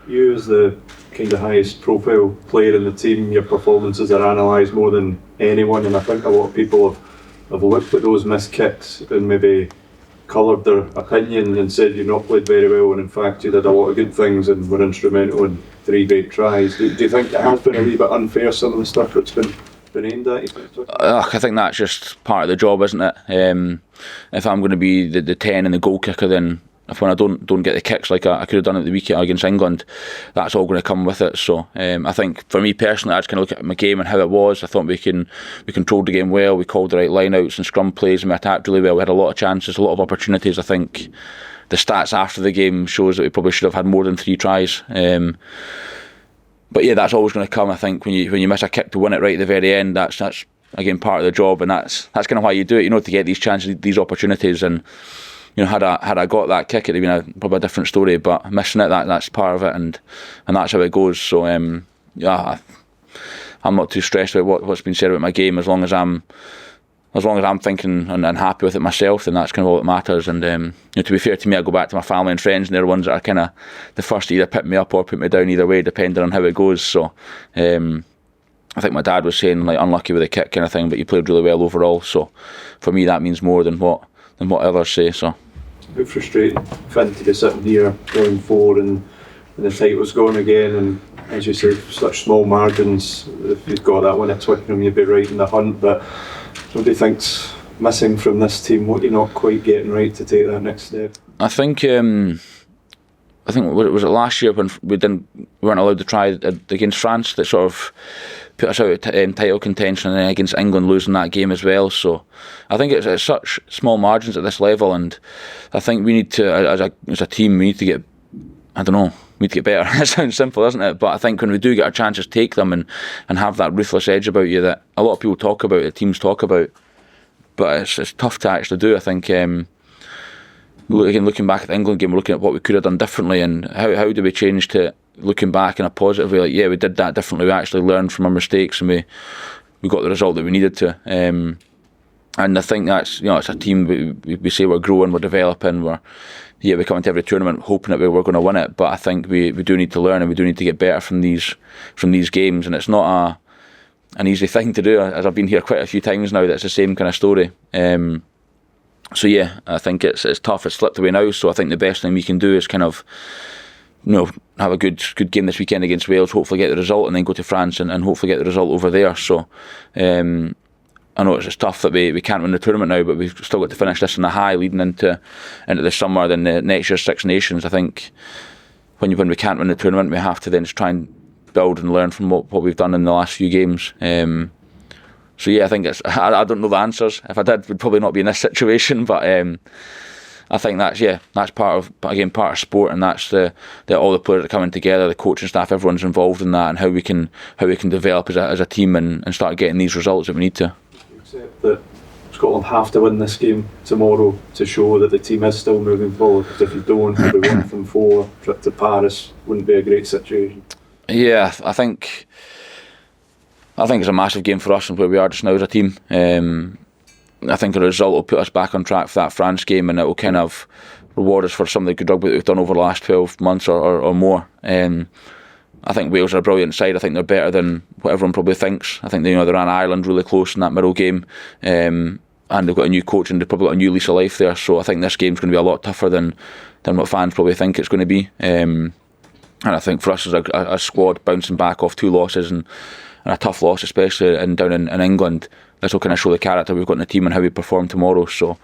You as the kind of highest profile player in the team, your performances are analysed more than anyone, and I think a lot of people have looked at those missed kicks and maybe coloured their opinion and said you've not played very well, and in fact you did a lot of good things and were instrumental in 3 great tries. Do you think it has been a wee bit unfair, some of the stuff that's been aimed at you? I think that's just part of the job, isn't it? If I'm going to be the 10 and the goal kicker, then when I don't get the kicks like I could have done at the weekend against England, that's all going to come with it. So I think for me personally, I just kind of look at my game and how it was. I thought we controlled the game well, we called the right lineouts and scrum plays, and we attacked really well. We had a lot of chances, a lot of opportunities. I think the stats after the game shows that we probably should have had more than 3 tries. But yeah, that's always going to come. I think when you miss a kick to win it right at the very end, that's again part of the job, and that's kind of why you do it. To get these chances, these opportunities, and had I got that kick, it'd have been probably a different story. But missing it, that's part of it, and that's how it goes. So yeah, I'm not too stressed about what's been said about my game, as long as I'm thinking and happy with it myself, then that's kind of all that matters. And to be fair to me, I go back to my family and friends, and they're the ones that are kind of the first to either pick me up or put me down either way, depending on how it goes. So I think my dad was saying unlucky with the kick kind of thing, but you played really well overall. So for me, that means more than what others say. So a bit frustrating, Finn, to be sitting here going 4 and the title's gone again, and as you say, such small margins. If you'd got that one at Twickenham, you'd be right in the hunt. But what do you think's missing from this team? What are you not quite getting right to take that next step? I think was it last year when we weren't allowed to try against France that sort of put us out of title contention, and then against England losing that game as well. So I think it's such small margins at this level, and I think we need to, as a team, we need to get, we need to get better. It sounds simple, doesn't it? But I think when we do get our chances, take them and have that ruthless edge about you that a lot of people talk about, the teams talk about, but it's tough to actually do. I think looking back at the England game, we're looking at what we could have done differently, and how do we change to looking back in a positive way, we did that differently, we actually learned from our mistakes, and we got the result that we needed to. And I think that's, it's a team, we say we're growing, we're developing, we come into every tournament hoping that we're going to win it, but I think we do need to learn, and we do need to get better from these games, and it's not an easy thing to do, as I've been here quite a few times now, that's the same kind of story. So yeah, I think it's tough, it's slipped away now, so I think the best thing we can do is kind of have a good game this weekend against Wales, hopefully get the result, and then go to France and hopefully get the result over there. So I know it's tough that we can't win the tournament now, but we've still got to finish this on a high leading into the summer, then the next year's Six Nations. I think when we can't win the tournament, we have to then just try and build and learn from what we've done in the last few games. So yeah, I think I don't know the answers. If I did, we'd probably not be in this situation, but I think that's part of sport, and that's all the players are coming together, the coaching staff, everyone's involved in that, and how we can develop as a team and start getting these results that we need to. Except that Scotland have to win this game tomorrow to show that the team is still moving forward. Because if you don't, the 1 from 4 trip to Paris wouldn't be a great situation. Yeah, I think it's a massive game for us and where we are just now as a team. I think a result will put us back on track for that France game, and it will kind of reward us for some of the good rugby that we've done over the last 12 months or more. I think Wales are a brilliant side. I think they're better than what everyone probably thinks. I think they ran Ireland really close in that middle game, and they've got a new coach and they've probably got a new lease of life there. So I think this game's going to be a lot tougher than what fans probably think it's going to be. And I think for us as a squad, bouncing back off 2 losses and a tough loss, especially down in England, this will kind of show the character we've got in the team and how we perform tomorrow. So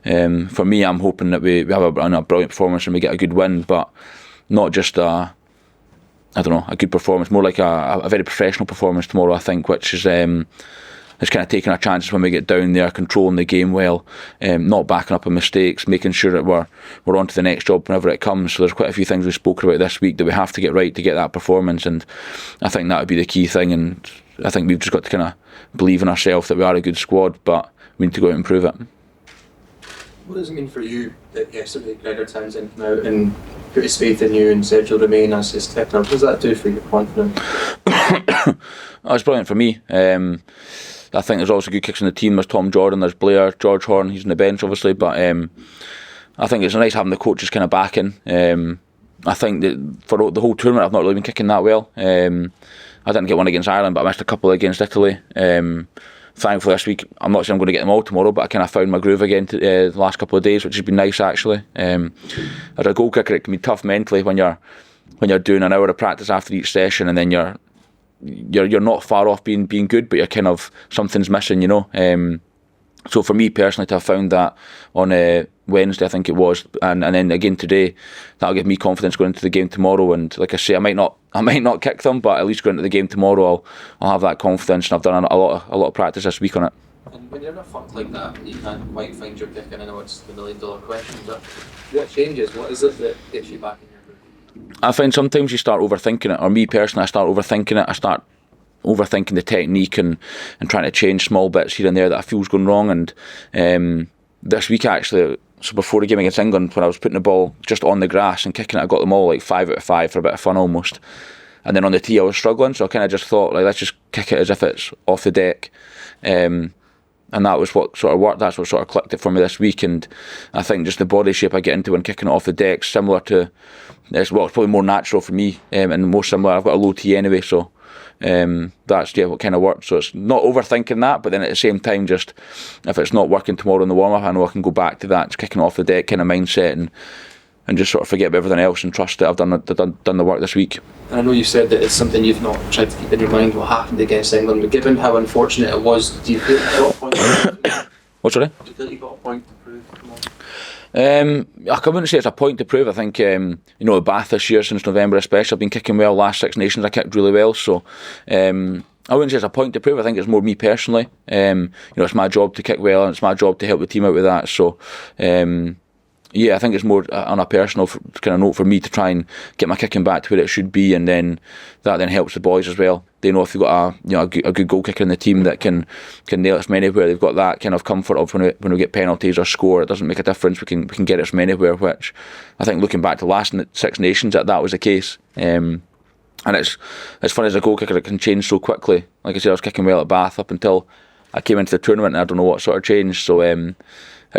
for me, I'm hoping that we have a brilliant performance and we get a good win, but not just a good performance, more like a very professional performance tomorrow, I think, which is kind of taking our chances when we get down there, controlling the game well, not backing up on mistakes, making sure that we're on to the next job whenever it comes. So there's quite a few things we've spoken about this week that we have to get right to get that performance, and I think that would be the key thing. And I think we've just got to kind of believe in ourselves that we are a good squad, but we need to go out and prove it. What does it mean for you that yesterday Gregor Townsend came out and put his faith in you and said you'll remain as his kicker? What does that do for your confidence? It's brilliant for me. I think there's also good kicks in the team. There's Tom Jordan, there's Blair, George Horn, he's on the bench obviously, but I think it's nice having the coaches kind of backing. I think that for the whole tournament I've not really been kicking that well. I didn't get one against Ireland, but I missed a couple against Italy. Thankfully this week, I'm not saying I'm going to get them all tomorrow, but I kind of found my groove again the last couple of days, which has been nice actually. As a goal kicker, it can be tough mentally when you're doing an hour of practice after each session, and then you're not far off being good, but you're kind of, something's missing, you know. So for me personally, to have found that on Wednesday, I think it was, and then again today, that'll give me confidence going into the game tomorrow. And like I say, I might not kick them, but at least going into the game tomorrow, I'll have that confidence, and I've done a lot of practice this week on it. And when you're in a funk like that, you can't quite find your pick, and I know it's the $1 million question, but what changes? What is it that gets you back in your groove? I find sometimes you start overthinking it, or me personally, I start overthinking it. I start overthinking the technique and trying to change small bits here and there that I feel's going wrong. And this week actually, so before the game against England, when I was putting the ball just on the grass and kicking it, I got them all like 5 out of 5 for a bit of fun almost. And then on the tee I was struggling, so I kind of just thought, like, let's just kick it as if it's off the deck. And that was what sort of worked. That's what sort of clicked it for me this week. And I think just the body shape I get into when kicking it off the deck, similar to, it's probably more natural for me, and more similar. I've got a low tee anyway, so that's what kind of worked. So it's not overthinking that, but then at the same time, just if it's not working tomorrow in the warm up, I know I can go back to that, just kicking off the deck kind of mindset, and just sort of forget about everything else and trust that I've done the work this week. And I know you said that it's something you've not tried to keep in your mind what happened against England, but given how unfortunate it was, do you feel you got a point to prove? What, sorry? Do you feel you got a point to prove tomorrow? I wouldn't say it's a point to prove. I think Bath this year, since November especially, I've been kicking well. Last Six Nations I kicked really well, so I wouldn't say it's a point to prove. I think it's more me personally. It's my job to kick well, and it's my job to help the team out with that. So I think it's more on a personal kind of note for me to try and get my kicking back to where it should be, and then that then helps the boys as well. They know if they've got a good goal kicker in the team that can nail it from anywhere, they've got that kind of comfort of when we get penalties or score, it doesn't make a difference. We can get it from anywhere, which I think looking back to last Six Nations that was the case. And it's funny, as a goal kicker, it can change so quickly. Like I said, I was kicking well at Bath up until I came into the tournament, and I don't know what sort of changed. So it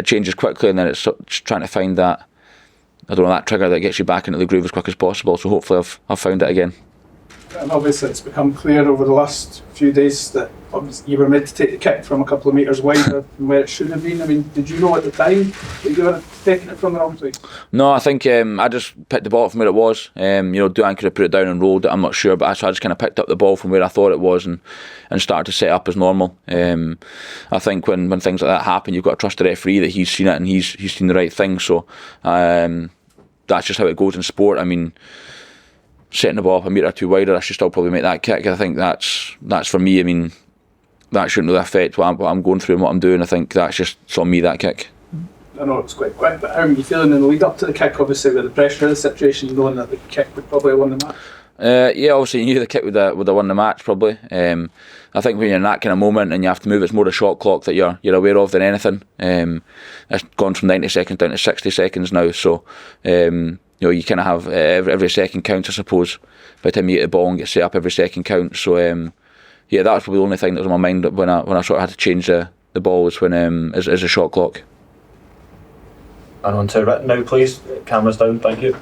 changes quickly, and then it's just trying to find that, that trigger that gets you back into the groove as quick as possible. So hopefully I've found it again. And obviously it's become clear over the last few days that you were meant to take the kick from a couple of metres wider from where it should have been. I mean, did you know at the time that you were taking it from the wrong place? No, I think I just picked the ball from where it was. Duan could have put it down and rolled it, I'm not sure, but I just kind of picked up the ball from where I thought it was and started to set up as normal. I think when things like that happen, you've got to trust the referee that he's seen it and he's seen the right thing. So that's just how it goes in sport. I mean, setting the ball up a metre or two wider, I should still probably make that kick. I think that's for me. I mean, that shouldn't really affect what I'm going through and what I'm doing. I think that's just on me, that kick. I know it was quite quick, but how are you feeling in the lead up to the kick, obviously with the pressure of the situation, knowing that the kick would probably have won the match? Obviously you knew the kick would have won the match probably. I think when you're in that kind of moment and you have to move, it's more the shot clock that you're aware of than anything. It's gone from 90 seconds down to 60 seconds now, so you kind of have every second counts, I suppose. By the time you get the ball and get set up, every second counts. So that was probably the only thing that was on my mind when I sort of had to change the ball, was when is a shot clock. And on to written now, please. Cameras down, thank you.